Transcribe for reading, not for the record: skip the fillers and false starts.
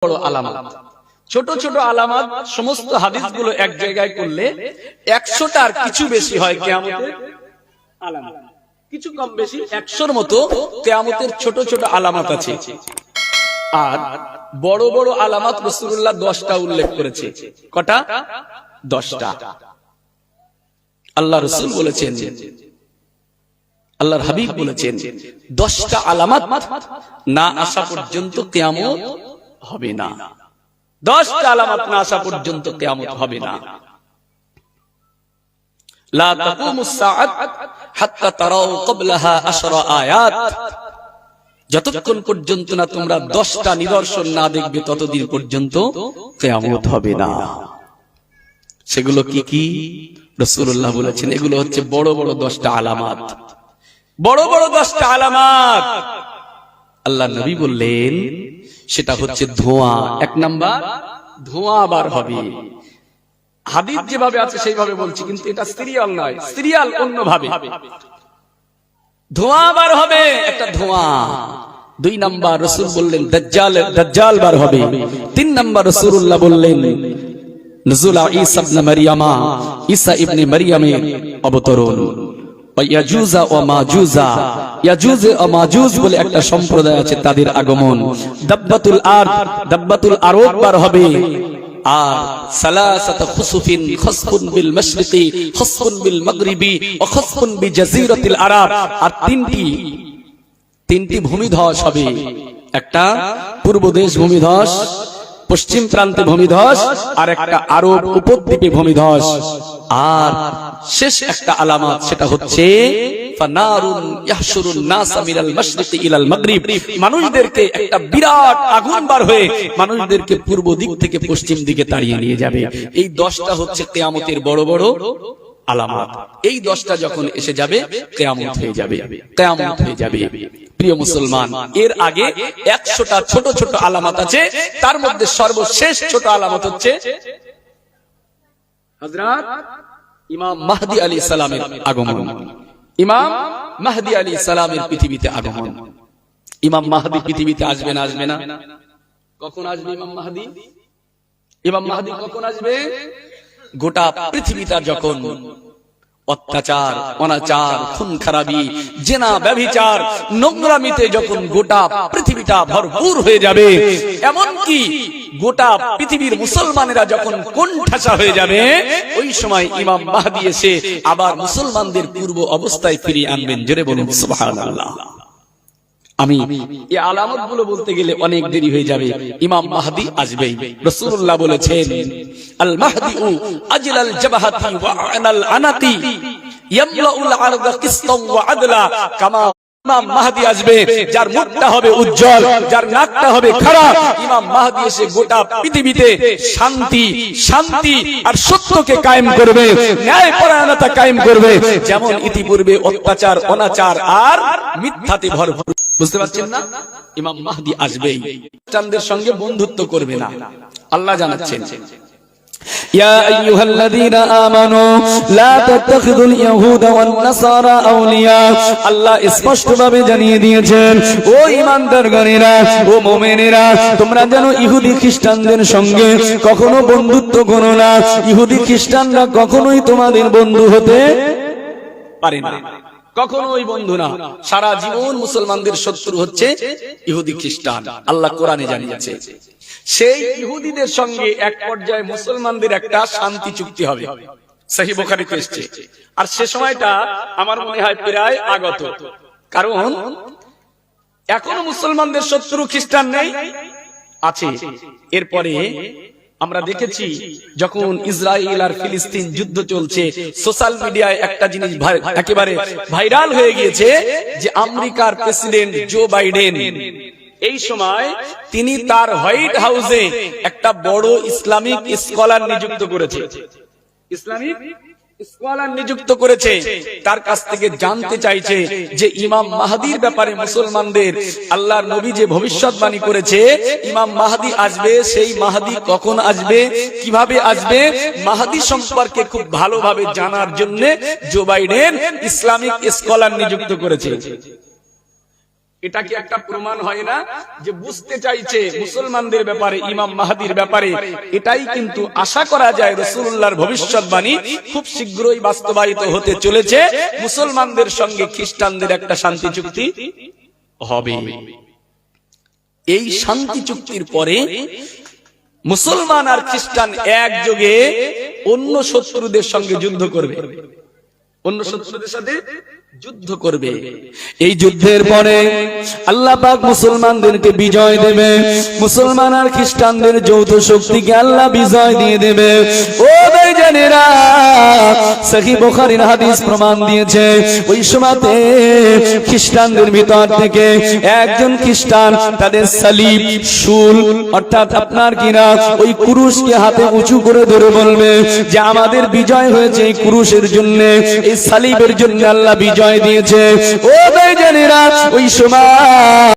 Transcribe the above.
বড় আলামত, ছোট ছোট আলামত সমস্ত হাদিসগুলো এক জায়গায় করলে 100টার কিছু বেশি হয় কিয়ামতের আলামত, কিছু কম বেশি 100র মতো কিয়ামতের ছোট ছোট আলামত আছে। আর বড় বড় আলামত রাসূলুল্লাহ 10টা উল্লেখ করেছে। কটা? 10টা। আল্লাহ রাসূল বলেছেন, আল্লাহর হাবিব বলেছেন 10টা আলামত না আসা পর্যন্ত কিয়ামত হবে না। 10টা আলামত না আসা পর্যন্ত কিয়ামত হবে না। লা তাকুমুস সাআত হাত্তা তারাউ ক্বাবলাহা 10 আয়াত, যতক্ষণ পর্যন্ত না তোমরা 10টা নিদর্শন না দেখবে ততদিন পর্যন্ত কিয়ামত হবে না। সেগুলো কি কি? রাসূলুল্লাহ বলেছেন এগুলো হচ্ছে বড় বড় 10টা আলামত। বড় বড় 10টা আলামত আল্লাহ নবী বললেন সেটা হচ্ছে ধোঁয়া। 1 নাম্বার ধোঁয়া বার হবে। হাদিস যেভাবে আছে সেইভাবে বলছি, কিন্তু এটা সিরিয়াল নয়, সিরিয়াল অন্যভাবে। ধোঁয়া বার হবে, একটা ধোঁয়া। 2 নাম্বার রাসূল বললেন দাজ্জাল বার হবে। 3 নাম্বার রাসূলুল্লাহ বললেন নুজুল ঈসা ইবনে মারইয়ামা, ঈসা ইবনে মারইয়ামের অবতরণ। ইয়াজুজা ওয়া মাজুজা, ইয়াজুজ ও মাজুজ বলে একটা সম্প্রদায় আছে, তাদের আগমন। দাব্বাতুল আরব বার হবে। আর সালাসাত খুসুফিন, খুসফুন বিল মাশরিকি, খুসফুন বিল মাগরিবি ওয়া খুসফুন বিজাজিরাতিল আরব। আর তিনটি ভূমিধস হবে। একটা পূর্ব দেশ ভূমিধস, পশ্চিম প্রান্তে ভূমিধস, আর একটা আরব উপদ্বীপে ভূমিধস। আর শেষ একটা আলামত সেটা হচ্ছে ফানারুন ইয়াহশুরুন নাস মিনাল মাশরিকি ইলাল মাগরিব, মানুষদেরকে একটা বিরাট আগুন বার হয়ে মানুষদেরকে পূর্ব দিক থেকে পশ্চিম দিকে তাড়িয়ে নিয়ে যাবে। এই 10টা হচ্ছে কিয়ামতের বড় বড় আলামত। এই 10টা যখন এসে যাবে কিয়ামত হয়ে যাবে, কিয়ামত হয়ে যাবে। প্রিয় মুসলমান, এর আগে 100টা ছোট ছোট আলামত আছে, তার মধ্যে সর্বশেষ ছোট আলামত হচ্ছে হযরত ইমাম মাহদী আলাইহিস সালামের আগমন। ইমাম মাহদী আলাইহিস সালামের পৃথিবীতে আগমন। ইমাম মাহদী পৃথিবীতে আসবে না? আসবে না? কখন আসবে ইমাম মাহদী? ইমাম মাহদী কখন আসবে? গোটা পৃথিবীটা যখন অত্যাচার, অনাচার, খুন খারাপি, জিনা, ব্যভিচার, নোংরামিতে যখন গোটা পৃথিবীটা ভরপুর হয়ে যাবে, এমনকি গোটা পৃথিবীর মুসলমানেরা যখন কোণঠাসা হয়ে যাবে, ওই সময় ইমাম মাহদী এসে আবার মুসলমানদের পূর্ব অবস্থায় ফিরিয়ে আনবেন। জোরে বলুন সুবহানাল্লাহ। আমি এই আলামতগুলো বলতে গেলে অনেক দেরি হয়ে যাবে। ইমাম মাহদী আসবেই। রাসূলুল্লাহ বলেছেন আল মাহদিউ আজলাল জাবহাতি ওয়া আনাল আনাতি ইয়ামলাউল আরদা কিসতান ওয়া আদলা। কামা ইমাম মাহদী আসবে, যার মুখটা হবে উজ্জ্বল, যার নাকটা হবে খাড়া। ইমাম মাহদী এসে গোটা পৃথিবীতে শান্তি, শান্তি আর সত্যকে কায়েম করবে, ন্যায় পরায়ণতা কায়েম করবে। যেমন ইতিপূর্বে অত্যাচার, অনাচার আর মিথ্যাতে ভরপুর। বুঝতে পারছেন না? ইমাম মাহদী আসবেই। খ্রিস্টানদের সঙ্গে বন্ধুত্ব করবে না, আল্লাহ জানাচ্ছেন। ইয়া আইয়ুহাল্লাযীনা আমানু লা তাত্তাখিযুল ইয়াহুদা ওয়ান নাসারা আউলিয়া। আল্লাহ স্পষ্টভাবে জানিয়ে দিয়েছেন, ও ঈমানদারগণেরা, ও মুমিনেরা, তোমরা যেন ইহুদি খ্রিস্টানদের সঙ্গে কখনো বন্ধুত্ব করো না। ইহুদি খ্রিস্টানরা কখনোই তোমাদের বন্ধু হতে পারে না, কখনোই বন্ধু না। সারা জীবন মুসলমানদের শত্রু হচ্ছে ইহুদি খ্রিস্টান। আল্লাহ কোরআনে জানিয়েছে সেই ইহুদিদের সঙ্গে এক পর্যায়ে মুসলমানদের একটা শান্তি চুক্তি হবে, সহিহ বুখারীতে এসেছে। আর সে সময়টা আমার মনে হয় প্রায় আগত, কারণ এখনো মুসলমানদের শত্রু খ্রিস্টান নেই, আছে। এরপরে আমরা দেখেছি যখন ইসরায়েল আর ফিলিস্তিন যুদ্ধ চলছে, সোশ্যাল মিডিয়ায় একটা জিনিস একেবারে ভাইরাল হয়ে গিয়েছে যে আমেরিকার প্রেসিডেন্ট জো বাইডেন এই সময় তিনি তার হোয়াইট হাউসে একটা বড় ইসলামিক স্কলার নিযুক্ত করেছে। ইসলামিক স্কলার নিযুক্ত করেছে, তার কাছ থেকে জানতে চাইছে যে ইমাম মাহদীর ব্যাপারে মুসলমানদের আল্লাহর নবী যে ভবিষ্যৎবাণী করেছে, ইমাম মাহদী আসবে, সেই মাহদী কখন আসবে, কিভাবে আসবে, মাহদী সম্পর্কে খুব ভালোভাবে জানার জন্য জো বাইডেন ইসলামিক স্কলার নিযুক্ত করেছে। এটা কি একটা প্রমাণ হয় না যে বুঝতে চাইছে মুসলমানদের ব্যাপারে, ইমাম মাহদির ব্যাপারে? এটাই কিন্তু আশা করা যায় রাসূলুল্লাহর ভবিষ্যৎবাণী খুব শীঘ্রই বাস্তবায়িত হতে চলেছে। মুসলমানদের সঙ্গে খ্রিস্টানদের একটা শান্তি চুক্তি হবে। এই শান্তি চুক্তির পরে মুসলমান আর খ্রিস্টান একযোগে অন্য শত্রুদের সঙ্গে যুদ্ধ করবে, অন্য শত্রুদের সাথে যুদ্ধ করবে। এই যুদ্ধের পরে আল্লাহ পাক মুসলমানদেরকে বিজয় দেবে, মুসলমান আর খ্রিস্টানদের যৌথ শক্তিকে আল্লাহ বিজয় দিয়ে দেবে। ও ভাইজানেরা, সহিহ বুখারীর হাদিস প্রমাণ দিয়েছে, ওই সময়তে খ্রিস্টানদের ভিতর থেকে একজন খ্রিস্টান তাদের সালিব, শুল অর্থাৎ আপনার কিনা ওই কুরুশকে হাতে উঁচু করে ধরে বলবে যে আমাদের বিজয় হয়েছে এই কুরুশের জন্য, এই সালিবের জন্য আল্লাহ বিজয় দিয়েছে। ও ভাইজানেরা, ওই সময়